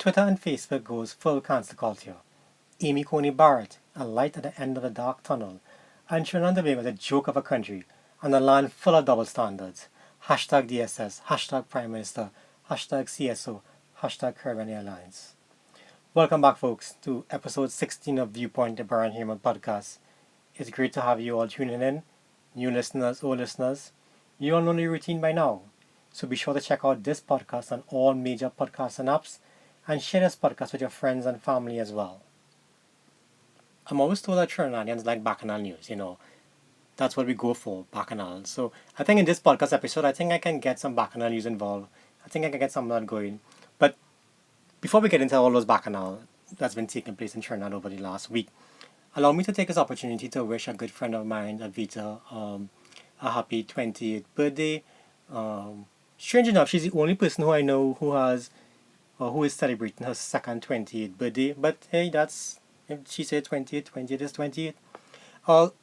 Twitter and Facebook goes full cancel culture. Amy Coney Barrett, a light at the end of the dark tunnel, and Trinidad and Tobago is a joke of a country, and a land full of double standards. Hashtag DSS, hashtag Prime Minister, hashtag CSO, hashtag Heeraman Airlines. Welcome back, folks, to episode 16 of Viewpoint, the Brian Heeraman podcast. It's great to have you all tuning in, new listeners, old listeners. You all know the routine by now, so be sure to check out this podcast on all major podcasting apps and share this podcast with your friends and family as well. I'm always told that Trinidadians like Bacchanal news, That's what we go for, Bacchanal. So I think in this podcast episode, I think I can get some Bacchanal news involved. I think I can get some of that going. But before we get into all those Bacchanal that's been taking place in Trinidad over the last week, allow me to take this opportunity to wish a good friend of mine, Avita, a happy 20th birthday. Strange enough, she's the only person who I know who has or who is celebrating her second 20th birthday. But hey, if she said 20th, 20th is 20th.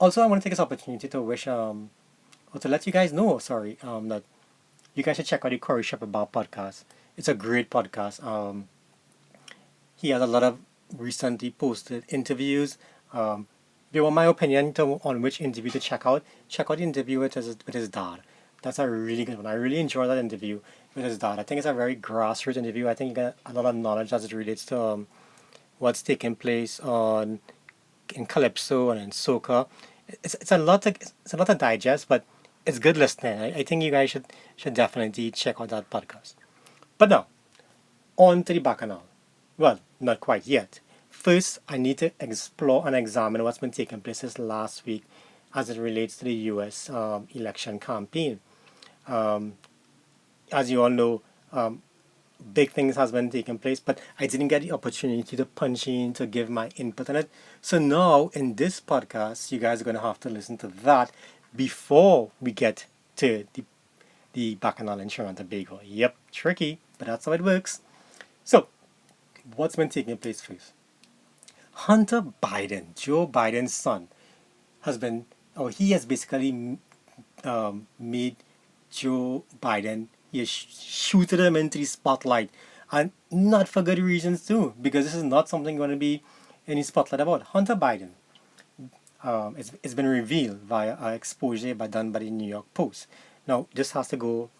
Also, I want to take this opportunity to wish, or to let you guys know, that you guys should check out the Corey Shepherd Bar podcast. It's a great podcast. He has a lot of recently posted interviews. If you want my opinion on which interview to check out the interview with his dad. That's a really good one. I really enjoyed that interview with his dad. I think it's a very grassroots interview. I think you get a lot of knowledge as it relates to what's taking place in Calypso and in Soca. It's a lot to digest, but it's good listening. I think you guys should definitely check out that podcast. But now, on to the Bacchanal. Well, not quite yet. First, I need to explore and examine what's been taking place this last week as it relates to the U.S. Election campaign. As you all know, big things has been taking place, but I didn't get the opportunity to punch in to give my input on it. So now in this podcast, you guys are going to have to listen to that before we get to the Bacchanal in Trinidad and Tobago. Yep, tricky, but that's how it works. So, what's been taking place first? Hunter Biden, Joe Biden's son, he has basically made Joe Biden, he has shooted him into the spotlight, and not for good reasons too, because this is not something going to be in the spotlight about. Hunter Biden, it's been revealed via an expose done by the New York Post. Now, this has to go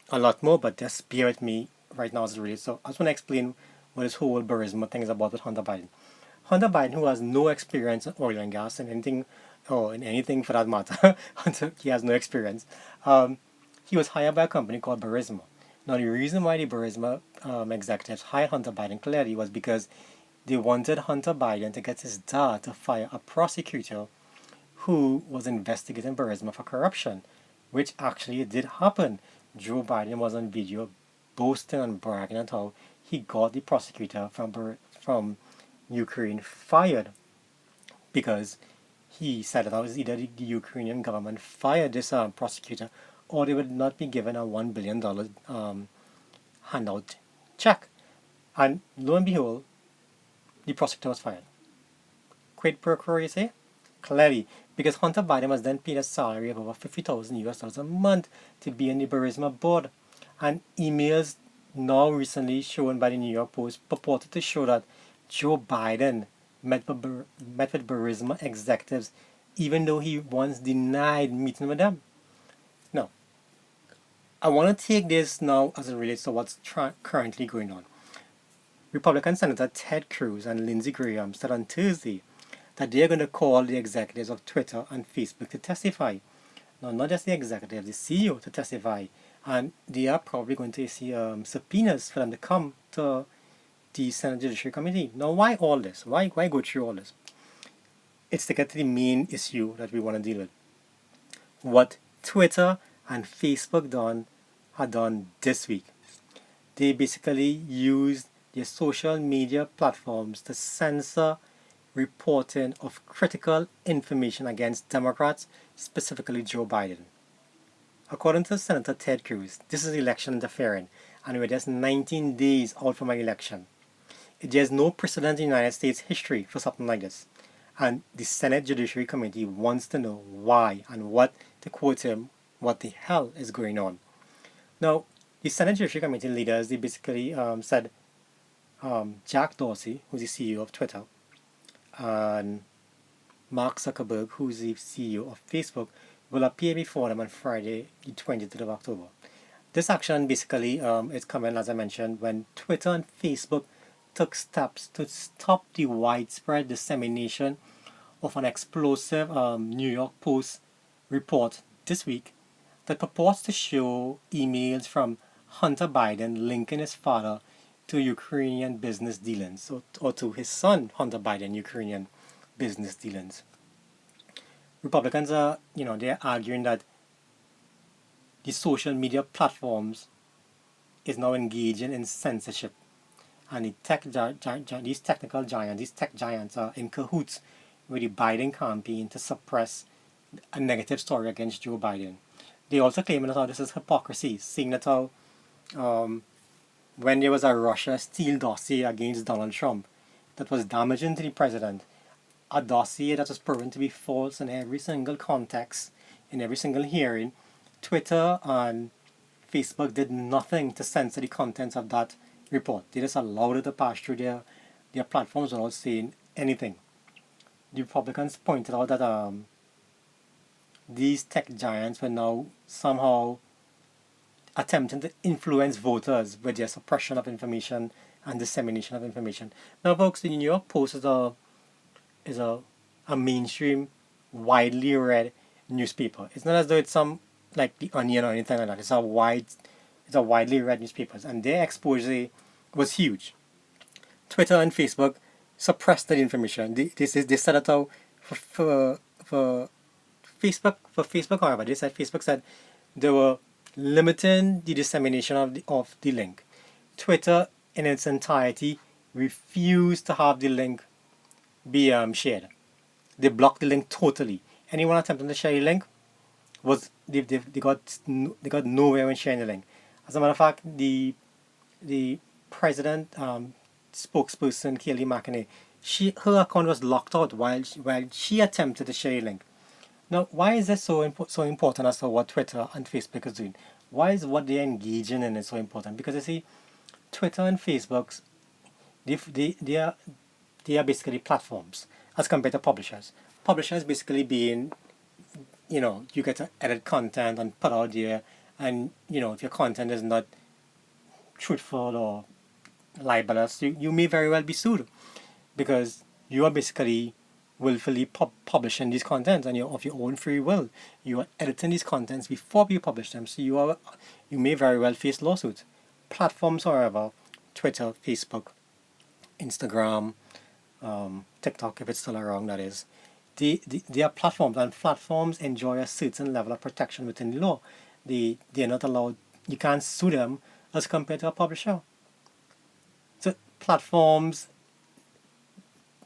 a lot more, but just bear with me right now as it relates. So I just want to explain what this whole Burisma thing is about with Hunter Biden. Hunter Biden, who has no experience in oil and gas and anything, or in anything for that matter, he has no experience. He was hired by a company called Burisma. Now, the reason why the Burisma executives hired Hunter Biden clearly was because they wanted Hunter Biden to get his dad to fire a prosecutor who was investigating Burisma for corruption, which actually did happen. Joe Biden was on video boasting and bragging about how he got the prosecutor from Ukraine fired because he said that it was either the Ukrainian government fired this prosecutor or they would not be given a $1 billion handout check. And lo and behold, the prosecutor was fired. Quid pro quo, you say? Clearly, because Hunter Biden was then paid a salary of over $50,000 a month to be on the Burisma board. And emails now recently shown by the New York Post purported to show that Joe Biden met with Burisma executives even though he once denied meeting with them. Now, I want to take this now as it relates to what's currently going on. Republican Senator Ted Cruz and Lindsey Graham said on Thursday that they are going to call the executives of Twitter and Facebook to testify. Now, not just the executive, the CEO to testify. And they are probably going to see subpoenas for them to come to the Senate Judiciary Committee. Now, why all this? Why go through all this? It's to get to the main issue that we want to deal with. What Twitter and Facebook had done this week. They basically used their social media platforms to censor reporting of critical information against Democrats, specifically Joe Biden. According to Senator Ted Cruz, this is election interfering, and we're just 19 days out from an election. There's no precedent in United States history for something like this. And the Senate Judiciary Committee wants to know why and what, to quote him, what the hell is going on. Now, the Senate Judiciary Committee leaders, they basically said Jack Dorsey, who's the CEO of Twitter, and Mark Zuckerberg, who's the CEO of Facebook, will appear before them on Friday, the 23rd of October. This action basically is coming, as I mentioned, when Twitter and Facebook took steps to stop the widespread dissemination of an explosive New York Post report this week that purports to show emails from Hunter Biden linking his father to Ukrainian business dealings, or to his son, Hunter Biden, Ukrainian business dealings. Republicans are, they're arguing that the social media platforms is now engaging in censorship, and these technical giants, these tech giants, are in cahoots with the Biden campaign to suppress a negative story against Joe Biden. They also claim that this is hypocrisy, seeing that when there was a Russia steal dossier against Donald Trump that was damaging to the president, a dossier that was proven to be false in every single context, in every single hearing, Twitter and Facebook did nothing to censor the contents of that report. They just allowed it to pass through their platforms without saying anything. The Republicans pointed out that these tech giants were now somehow attempting to influence voters with their suppression of information and dissemination of information. Now, folks, the New York Post is a mainstream, widely read newspaper. It's not as though it's some like the Onion or anything like that. It's a widely read newspaper, and their exposure was huge. Twitter and Facebook suppressed that information. They said it out for Facebook. However, they said Facebook said they were limiting the dissemination of the link. Twitter, in its entirety, refused to have the link be shared. They blocked the link totally. Anyone attempting to share the link was they got nowhere when sharing the link. As a matter of fact, the president spokesperson Kayleigh McEnany, her account was locked out while she attempted to share the link. Now, why is this so important as to what Twitter and Facebook is doing? Why is what they're engaging in is so important? Because you see, Twitter and Facebook's they are basically platforms as compared to publishers. Publishers basically being, you get to edit content and put out there, and if your content is not truthful or libelous, you may very well be sued because you are basically willfully publishing these contents and of your own free will. You are editing these contents before you publish them, so you may very well face lawsuits. Platforms, however, Twitter, Facebook, Instagram, TikTok, if it's still around, that is, they are platforms, and platforms enjoy a certain level of protection within the law. They're not allowed. You can't sue them as compared to a publisher. So platforms,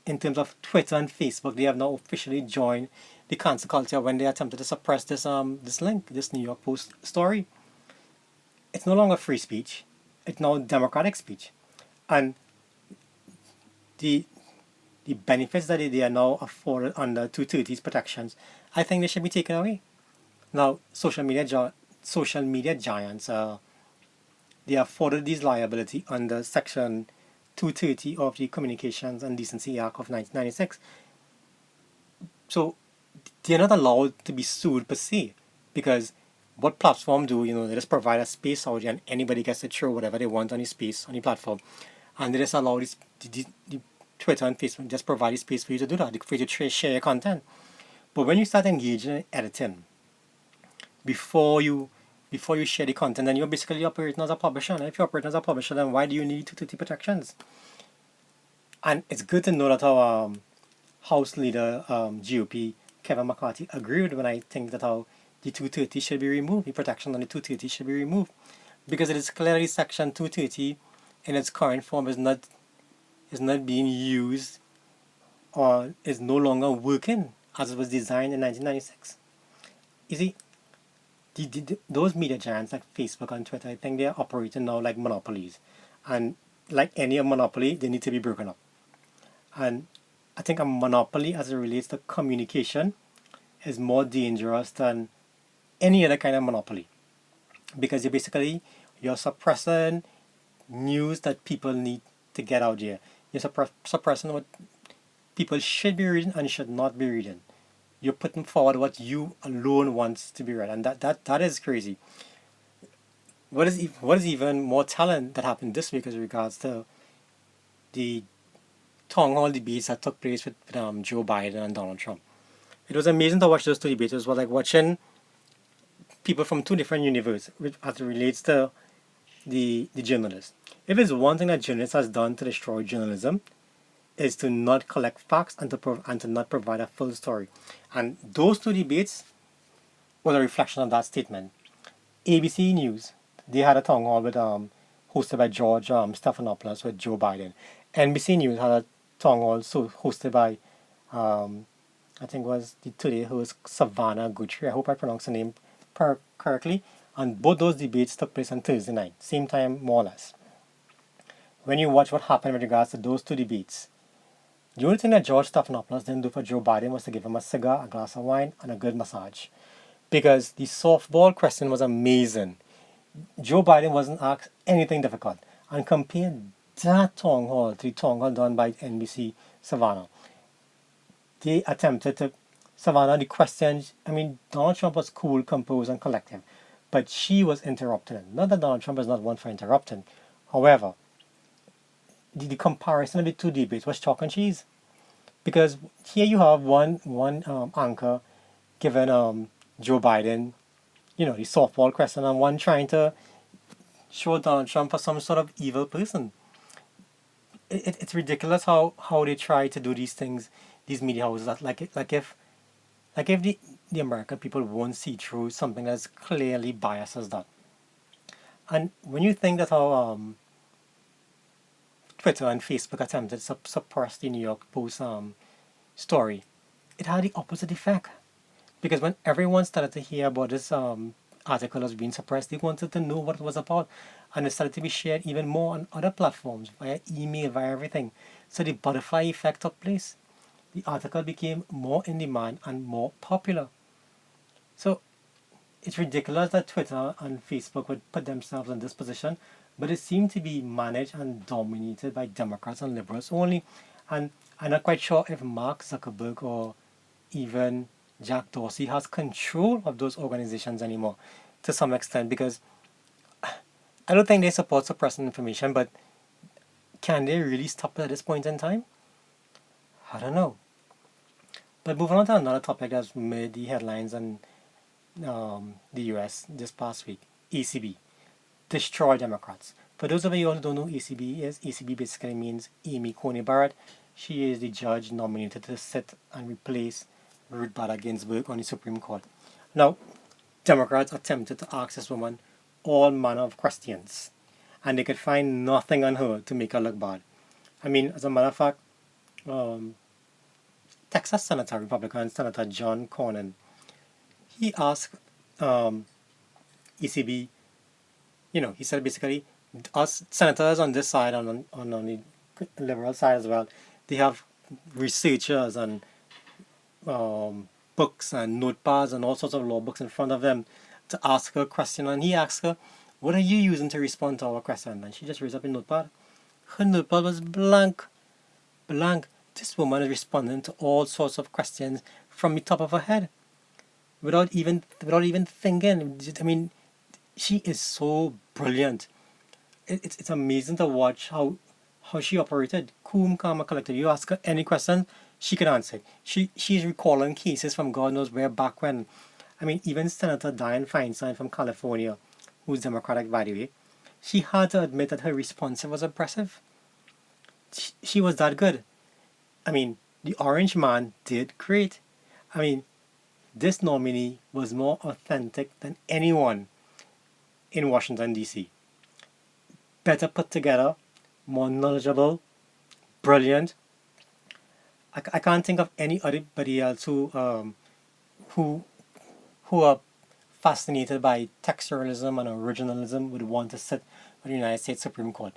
in terms of Twitter and Facebook, they have now officially joined the cancel culture when they attempted to suppress this New York Post story. It's no longer free speech; it's now democratic speech, and the benefits that they are now afforded under 230's protections, I think they should be taken away. Now, social media giants, they are afforded these liability under Section 230 of the Communications and Decency Act of 1996. So they're not allowed to be sued per se, because what platform do, they just provide a space out there and anybody gets to throw whatever they want on the space, on the platform. And they just allow the Twitter and Facebook just provide a space for you to do that, for you to share your content. But when you start engaging in editing, before you share the content, then you're basically operating as a publisher. And if you're operating as a publisher, then why do you need 230 protections? And it's good to know that our House Leader, GOP, Kevin McCarthy, agreed when I think that how the 230 should be removed, the protection on the 230 should be removed. Because it is clearly Section 230 in its current form is not being used, or is no longer working as it was designed in 1996. You see, those media giants like Facebook and Twitter, I think they are operating now like monopolies. And like any monopoly, they need to be broken up. And I think a monopoly as it relates to communication is more dangerous than any other kind of monopoly. Because you're suppressing news that people need to get out there. You're suppressing what people should be reading and should not be reading. You're putting forward what you alone wants to be read, and that is crazy. What is even more telling that happened this week is regards to the town hall debates that took place with Joe Biden and Donald Trump. It was amazing to watch those two debates. It was like watching people from two different universes as it relates to the journalists. If it's one thing that journalists has done to destroy journalism, is to not collect facts and to not provide a full story. And those two debates was a reflection of that statement. ABC News, they had a town hall with hosted by George Stephanopoulos with Joe Biden. NBC News had a town hall hosted by I think was the today host Savannah Guthrie. I hope I pronounced the name correctly. And both those debates took place on Thursday night, same time more or less. When you watch what happened with regards to those two debates, the only thing that George Stephanopoulos didn't do for Joe Biden was to give him a cigar, a glass of wine, and a good massage. Because the softball question was amazing. Joe Biden wasn't asked anything difficult. And compare that town hall to the town hall done by NBC Savannah. They attempted to, Savannah, the questions, I mean, Donald Trump was cool, composed, and collective. But she was interrupting him. Not that Donald Trump is not one for interrupting. However, the comparison of the two debates was chalk and cheese. Because here you have one anchor giving Joe Biden, the softball question, and one trying to show Donald Trump as some sort of evil person. It's ridiculous how they try to do these things, these media houses. That like if the American people won't see through something that's clearly biased as that. And when you think that how Twitter and Facebook attempted to suppress the New York Post story, it had the opposite effect. Because when everyone started to hear about this article as being suppressed, they wanted to know what it was about. And it started to be shared even more on other platforms, via email, via everything. So the butterfly effect took place. The article became more in demand and more popular. So it's ridiculous that Twitter and Facebook would put themselves in this position, but it seemed to be managed and dominated by Democrats and liberals only. And I'm not quite sure if Mark Zuckerberg or even Jack Dorsey has control of those organizations anymore to some extent, because I don't think they support suppressing information, but can they really stop it at this point in time? I don't know. But moving on to another topic that's made the headlines in the US this past week, ECB. Destroy Democrats. For those of you who don't know who ECB is, ECB basically means Amy Coney Barrett. She is the judge nominated to sit and replace Ruth Bader Ginsburg on the Supreme Court. Now, Democrats attempted to ask this woman all manner of questions, and they could find nothing on her to make her look bad. I mean, as a matter of fact, Texas Senator, Republican Senator John Cornyn, he asked ECB, he said basically, us senators on this side and on the liberal side as well, they have researchers and books and notepads and all sorts of law books in front of them to ask her a question. And he asked her, what are you using to respond to our question? And she just raised up a notepad. Her notepad was blank. Blank. This woman is responding to all sorts of questions from the top of her head without even thinking. I mean, she is so brilliant. It's amazing to watch how she operated. Cool, calm, and collected. You ask her any question, she can answer it. She's recalling cases from God knows where back when. I mean, even Senator Dianne Feinstein from California, who's Democratic by the way, she had to admit that her response was impressive. She was that good. I mean, the Orange Man did great. I mean, this nominee was more authentic than anyone in Washington, D.C. Better put together, more knowledgeable, brilliant. I can't think of anybody else who are fascinated by textualism and originalism would want to sit on the United States Supreme Court.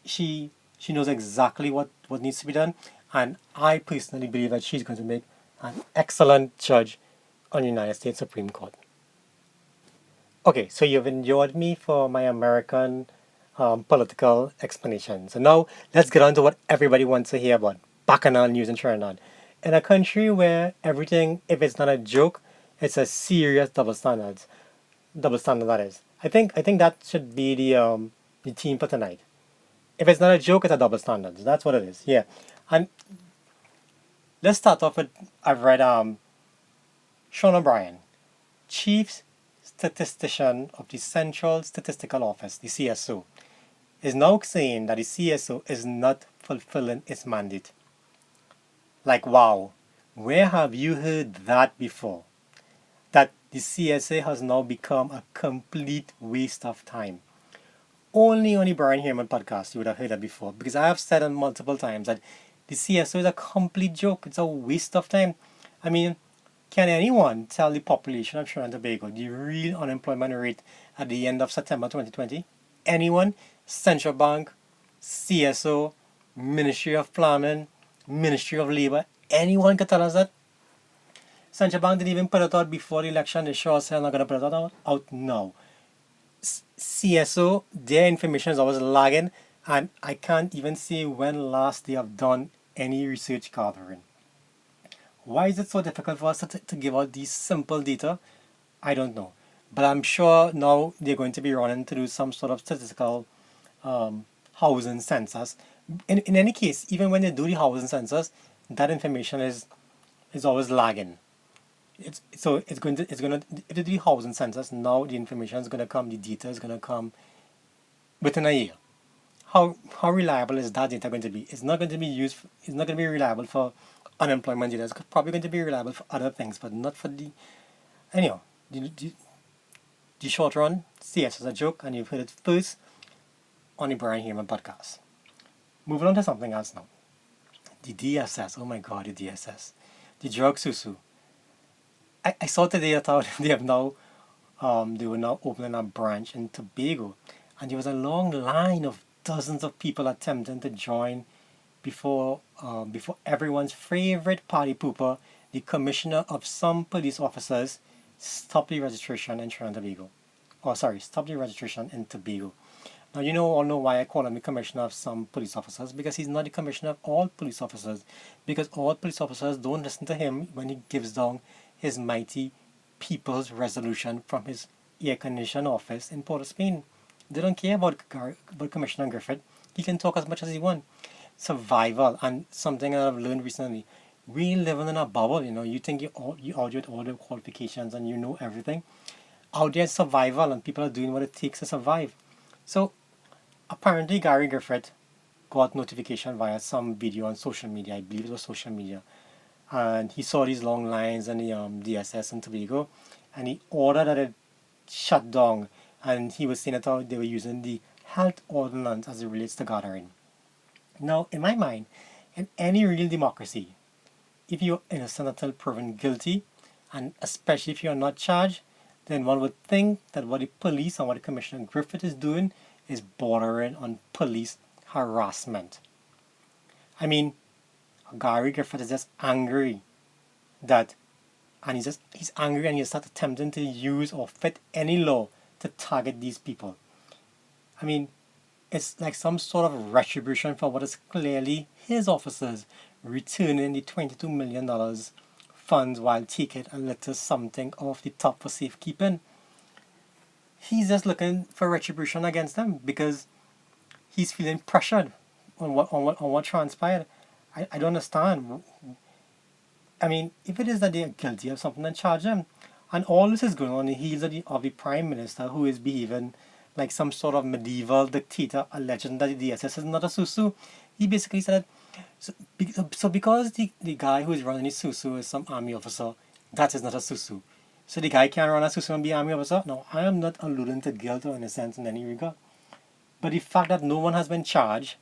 She knows exactly what needs to be done, and I personally believe that she's going to make an excellent judge on the United States Supreme Court. Okay, so you've enjoyed me for my American political explanation. So now let's get on to what everybody wants to hear about Bacchanal news in Trinidad. In a country where everything, if it's not a joke, it's a serious double standard. Double standard that is. I think that should be the theme for tonight. If it's not a joke, it's a double standard. That's what it is. Yeah. And let's start off with I've read Sean O'Brien, Chief Statistician of the Central Statistical Office, the CSO, is now saying that the CSO is not fulfilling its mandate. Like, wow, where have you heard that before? That the CSA has now become a complete waste of time. Only on the Brian Heeraman podcast you would have heard that before, because I have said on multiple times that the CSO is a complete joke. It's a waste of time. I mean, can anyone tell the population of Trinidad and Tobago the real unemployment rate at the end of September 2020? Anyone? Central Bank, CSO, Ministry of Planning, Ministry of Labour, anyone can tell us that? Central Bank didn't even put it out before the election. They sure said I'm not going to put it out now. CSO, their information is always lagging, and I can't even see when last they have done any research gathering. Why is it so difficult for us to give out these simple data? I don't know. But I'm sure now they're going to be running to do some sort of statistical housing census. In any case, even when they do the housing census, that information is always lagging. It's going to if they do the housing census now, the information is going to come, the data is going to come within a year. How reliable is that data going to be? It's not going to be used. It's not going to be reliable for unemployment data. It's probably going to be reliable for other things, but not for the anyhow. The short run, CS is a joke, and you've heard it first on the Brian Heeraman podcast. Moving on to something else now. The DSS. Oh my God, the DSS. The drug susu. I saw today that they have now they were now opening a branch in Tobago, and there was a long line of dozens of people attempting to join before everyone's favorite party pooper, the commissioner of some police officers, stopped the registration in Trinidad and Tobago. Oh, sorry, stopped the registration in Tobago. Now, you know all know why I call him the commissioner of some police officers, because he's not the commissioner of all police officers, because all police officers don't listen to him when he gives down his mighty people's resolution from his air-conditioned office in Port of Spain. They don't care about Commissioner Griffith. He can talk as much as he wants. Survival, and something that I've learned recently. We living in a bubble, you think you out with all the qualifications and you know everything. Out there survival, and people are doing what it takes to survive. So apparently Gary Griffith got notification via some video on social media. I believe it was social media, and he saw these long lines in the DSS in Tobago, and he ordered that it shut down. And he was saying that they were using the health ordinance as it relates to gathering. Now, in my mind, in any real democracy, if you're innocent until proven guilty, and especially if you're not charged, then one would think that what the police and what the Commissioner Griffith is doing is bordering on police harassment. I mean, Gary Griffith is just angry that, and he's angry, and he's not attempting to use or fit any law to target these people. I mean, it's like some sort of retribution for what is clearly his officers returning the $22 million funds while taking a little something off the top for safekeeping. He's just looking for retribution against them because he's feeling pressured on what transpired. I don't understand. I mean, if it is that they are guilty of something, then charge them. And all this is going on in the heels of the Prime Minister, who is behaving like some sort of medieval dictator, alleging that the DSS is not a susu. He basically said, so because the guy who is running the susu is some army officer, that is not a susu. So the guy can't run a susu and be army officer? No, I am not alluding to guilt or innocence in any regard. But the fact that no one has been charged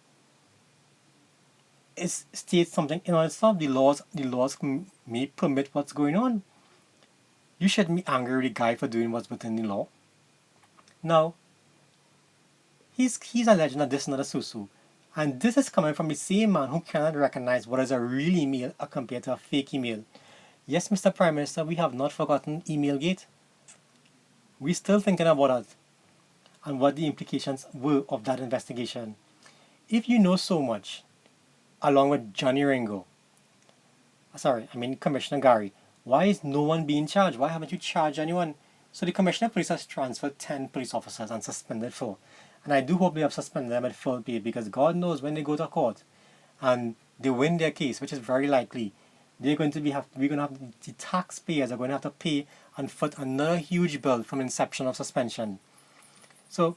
states something in itself. The laws may permit what's going on. You shouldn't be angry with the guy for doing what's within the law. Now, he's alleging that this is not a susu. And this is coming from the same man who cannot recognize what is a real email compared to a fake email. Yes, Mr. Prime Minister, we have not forgotten Emailgate. We're still thinking about that. and what the implications were of that investigation. If you know so much, along with Johnny Ringo, Commissioner Gary, why is no one being charged? Why haven't you charged anyone? So the Commissioner of Police has transferred 10 police officers and suspended 4. And I do hope they have suspended them at full pay, because God knows when they go to court and they win their case, which is very likely, we're going to have the taxpayers are going to have to pay and foot another huge bill from inception of suspension. So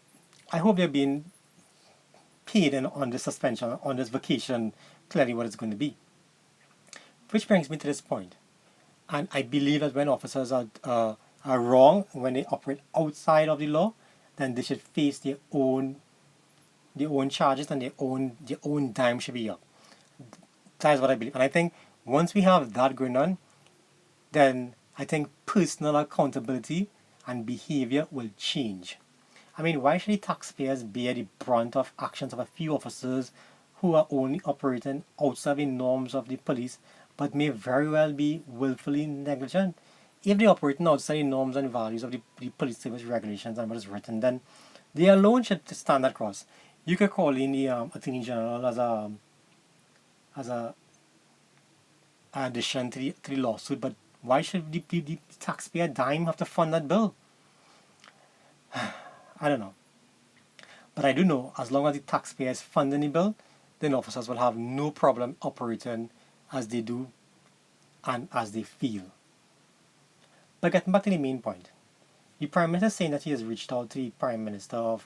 I hope they're being paid on this suspension, on this vacation, clearly what it's going to be. Which brings me to this point. And I believe that when officers are wrong, when they operate outside of the law, then they should face their own charges, and their own dime should be up. That is what I believe. And I think once we have that going on, then I think personal accountability and behavior will change. I mean, why should the taxpayers bear the brunt of actions of a few officers who are only operating outside the norms of the police, but may very well be willfully negligent? If they're operating outside the norms and values of the police service regulations and what is written, then they alone should stand across. You could call in the Attorney General as a addition to the lawsuit, but why should the taxpayer dime have to fund that bill? I don't know. But I do know, as long as the taxpayer is funding the bill, then officers will have no problem operating as they do and as they feel. But getting back to the main point, the Prime Minister is saying that he has reached out to the Prime Minister of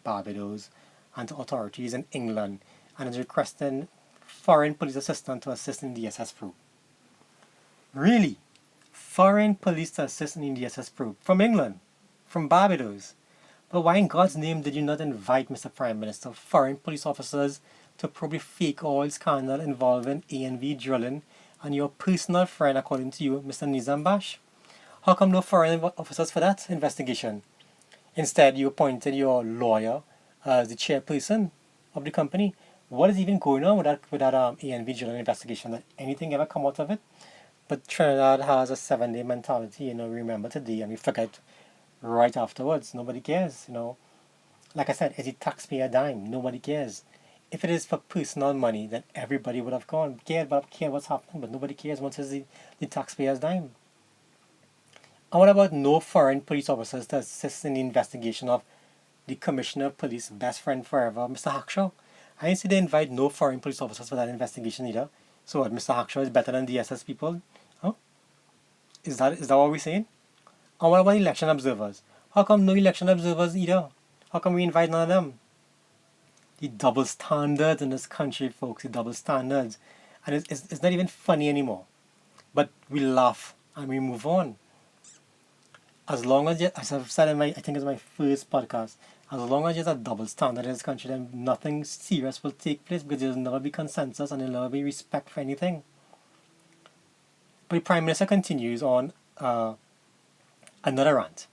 Barbados and to authorities in England, and is requesting foreign police assistance to assist in the DSS probe. Really? Foreign police to assist in the DSS probe? From England? From Barbados? But why in God's name did you not invite, Mr. Prime Minister, foreign police officers to probe the fake oil scandal involving A&V drilling and your personal friend, according to you, Mr. Nizambash? How come no foreign officers for that investigation? Instead, you appointed your lawyer as the chairperson of the company. What is even going on with that A&V drilling investigation? Did anything ever come out of it? But Trinidad has a 7-day mentality, remember today and we forget right afterwards. Nobody cares, Like I said, it's a taxpayer dime. Nobody cares. If it is for personal money, then everybody would have cared what's happening, but nobody cares once it's the taxpayer's dime. And what about no foreign police officers to assist in the investigation of the Commissioner of Police best friend forever, Mr. Hackshaw? I didn't see they invite no foreign police officers for that investigation either. So what, Mr. Hackshaw is better than DSS people? Huh? Is that what we're saying? And what about election observers? How come no election observers either? How come we invite none of them? The double standards in this country, folks, the double standards. And it's not even funny anymore. But we laugh and we move on. As long as, as I've said I think it's my first podcast, as long as there's a double standard in this country, then nothing serious will take place, because there'll never be consensus and there'll never be respect for anything. But the Prime Minister continues on another rant.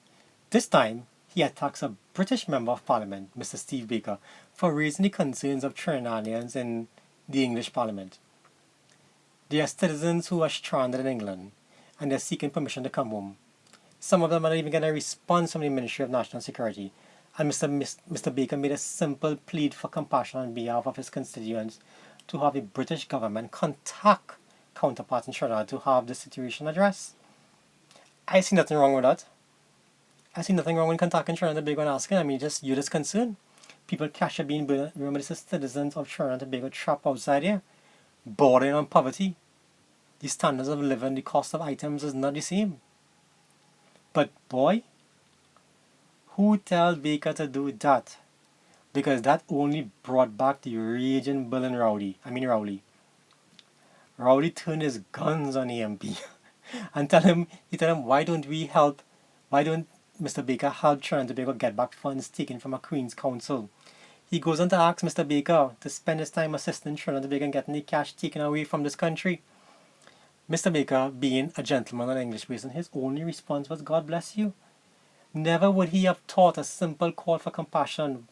This time, he attacks a British Member of Parliament, Mr. Steve Baker, for raising the concerns of Trinidadians in the English Parliament. They are citizens who are stranded in England, and they're seeking permission to come home. Some of them are not even getting a response from the Ministry of National Security, and Mr. Baker made a simple plea for compassion on behalf of his constituents to have the British government contact counterparts in Trinidad to have the situation addressed. I see nothing wrong with that. I see nothing wrong with contacting Trinidad and Tobago and asking. You're just concerned. People cash are being burned. Remember, this is citizens of Trinidad and Tobago trapped outside here, bordering on poverty. The standards of living, the cost of items is not the same. But boy, who tells Baker to do that? Because that only brought back the raging Bill and Rowley. Rowley turned his guns on the MP and he told him, why don't Mr. Baker help Trinidad and Tobago get back funds taken from a Queen's Council? He goes on to ask Mr. Baker to spend his time assisting Trinidad and Tobago and getting the cash taken away from this country. Mr. Baker, being a gentleman on English basin, his only response was, God bless you. Never would he have thought a simple call for compassion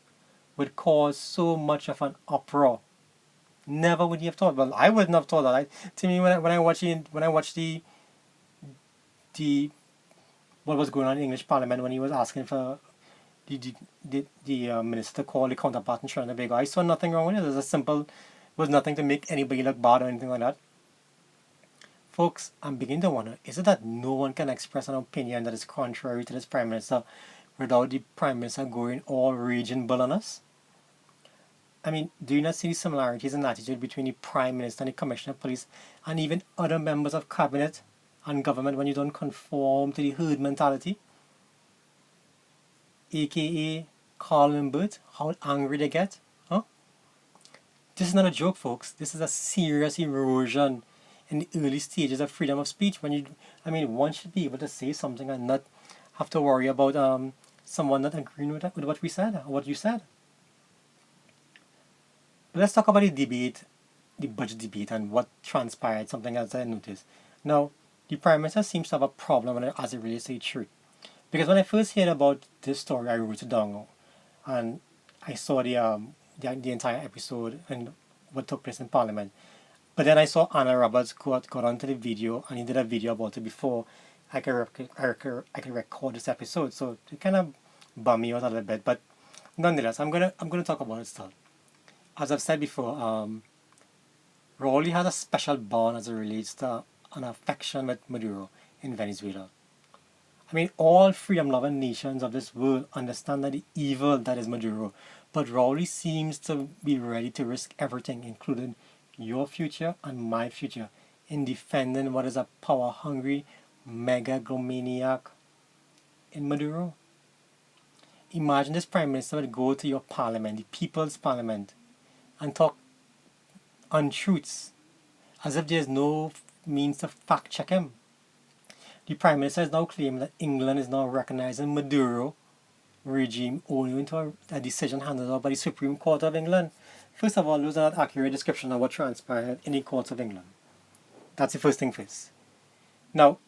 would cause so much of an uproar. Never would he have thought. Well, I wouldn't have thought that. To me, when I watched the what was going on in the English Parliament, when he was asking for the minister called the counterpart in Trinidad and Tobago. I saw nothing wrong with it. It was a simple, was nothing to make anybody look bad or anything like that. Folks, I'm beginning to wonder, is it that no one can express an opinion that is contrary to this Prime Minister without the Prime Minister going all raging bull on us? I mean, do you not see the similarities in attitude between the Prime Minister and the Commissioner of Police and even other members of Cabinet and government when you don't conform to the herd mentality? AKA Carl and Bert, how angry they get? Huh? This is not a joke, folks. This is a serious erosion in the early stages of freedom of speech. I mean, one should be able to say something and not have to worry about someone not agreeing with what we said or what you said. But let's talk about the debate, the budget debate, and what transpired. Something else I noticed. Now, the Prime Minister seems to have a problem as it relates to the truth. Because when I first heard about this story, I wrote it down, and I saw the entire episode and what took place in Parliament. But then I saw Anna Roberts got onto the video, and he did a video about it before I could record this episode. So it kind of bummed me out a little bit. But nonetheless, I'm gonna talk about it still. As I've said before, Rowley has a special bond as it relates to an affection with Maduro in Venezuela. I mean, all freedom-loving nations of this world understand that the evil that is Maduro, but Rowley seems to be ready to risk everything, including your future and my future, in defending what is a power-hungry megalomaniac in Maduro. Imagine this Prime Minister would go to your parliament, the People's Parliament, and talk untruths as if there's no means to fact check him. The Prime Minister is now claiming that England is now recognizing Maduro regime owing to a decision handed out by the Supreme Court of England. First of all, those are not accurate description of what transpired in the courts of England. That's the first thing first. Now,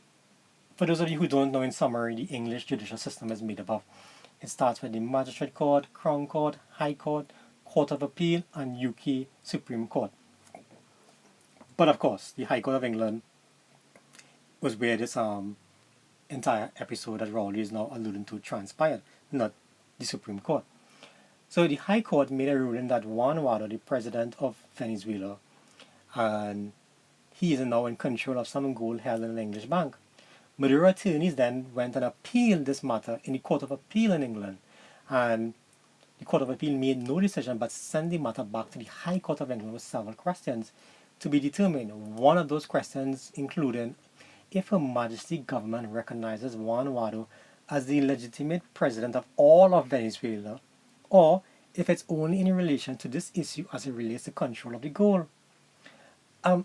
for those of you who don't know, in summary, the English judicial system is made up of. It starts with the Magistrate Court, Crown Court, High Court, Court of Appeal, and UK Supreme Court. But of course, the High Court of England was where this entire episode that Rowley is now alluding to transpired, not the Supreme Court. So the High Court made a ruling that Juan Guaido, the president of Venezuela, and he is now in control of some gold held in an English bank. Maduro attorneys then went and appealed this matter in the Court of Appeal in England, and the Court of Appeal made no decision but sent the matter back to the High Court of England with several questions to be determined. One of those questions including if Her Majesty government recognizes Juan Guaido as the legitimate president of all of Venezuela, or if it's only in relation to this issue as it relates to control of the gold. I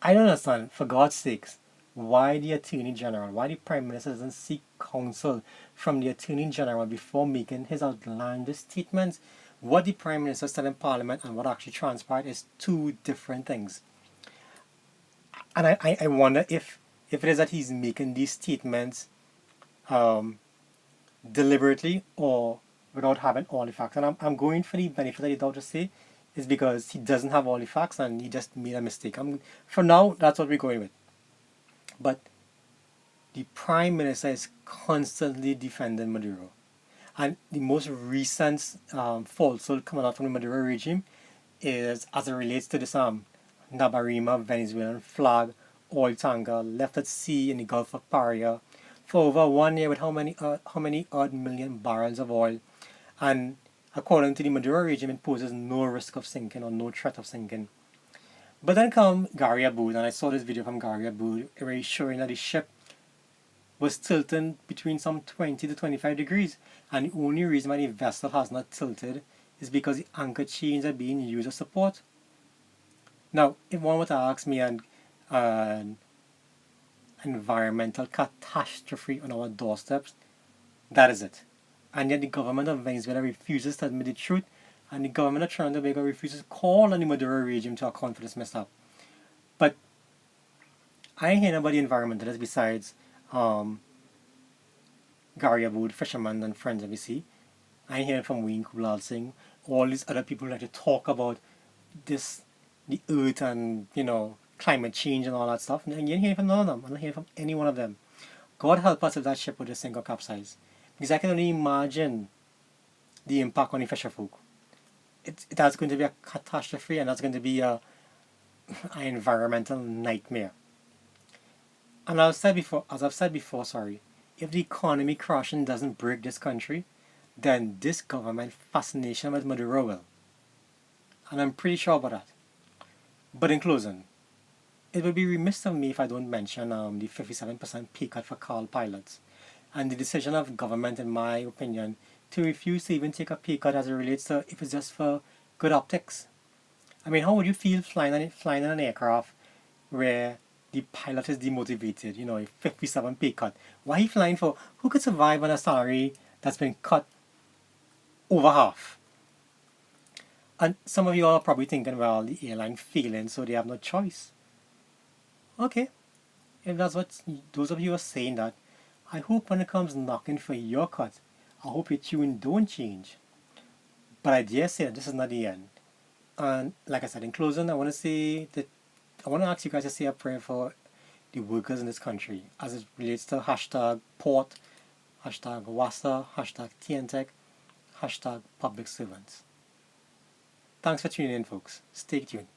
don't understand, for God's sakes, why the Attorney General, why the Prime Minister doesn't seek counsel from the Attorney General before making his outlandish statements. What the Prime Minister said in Parliament and what actually transpired is two different things. And I wonder if it is that he's making these statements deliberately or without having all the facts. And I'm going for the benefit of the doubt to say is because he doesn't have all the facts and he just made a mistake. For now, that's what we're going with. But the Prime Minister is constantly defending Maduro. And the most recent falsehood coming out from the Maduro regime is as it relates to this Nabarima Venezuelan flag oil tanker left at sea in the Gulf of Paria for over 1 year with how many odd million barrels of oil. And according to the Maduro regime, it poses no risk of sinking or no threat of sinking. But then come Gary Aboud, and I saw this video from Gary Aboud where he's showing that the ship was tilting between some 20 to 25 degrees, and the only reason why the vessel has not tilted is because the anchor chains are being used as support. Now, if one were to ask me an environmental catastrophe on our doorsteps, that is it. And yet the government of Venezuela refuses to admit the truth, and the government of Trinidad and Tobago refuses to call on the Maduro regime to account for this mishap. But I ain't hearing about the environmentalists besides Gary Aboud, Fisherman, and Friends of the Sea. I ain't hearing from Wayne Kublal Singh, all these other people who like to talk about this, the earth and, climate change and all that stuff. And you ain't hearing from none of them. I'm not hearing from any one of them. God help us if that ship would just sink or capsize. Because I can only imagine the impact on the fisher folk. That's going to be a catastrophe, and that's going to be an environmental nightmare. And as I've said before, sorry, if the economy crashing doesn't break this country, then this government fascination with Maduro will. And I'm pretty sure about that. But in closing, it would be remiss of me if I don't mention the 57% pay cut for car pilots and the decision of government, in my opinion, to refuse to even take a pay cut as it relates to if it's just for good optics. I mean, how would you feel flying in an aircraft where the pilot is demotivated, a 57 pay cut? Why are you flying for? Who could survive on a salary that's been cut over half? And some of you are probably thinking, well, the airline failing, so they have no choice. Okay, if that's what those of you are saying that, I hope when it comes knocking for your cut, I hope your tune don't change. But I dare say that this is not the end. And like I said, in closing, I want to ask you guys to say a prayer for the workers in this country as it relates to hashtag port, hashtag WASA, hashtag TNTech, hashtag public servants. Thanks for tuning in, folks. Stay tuned.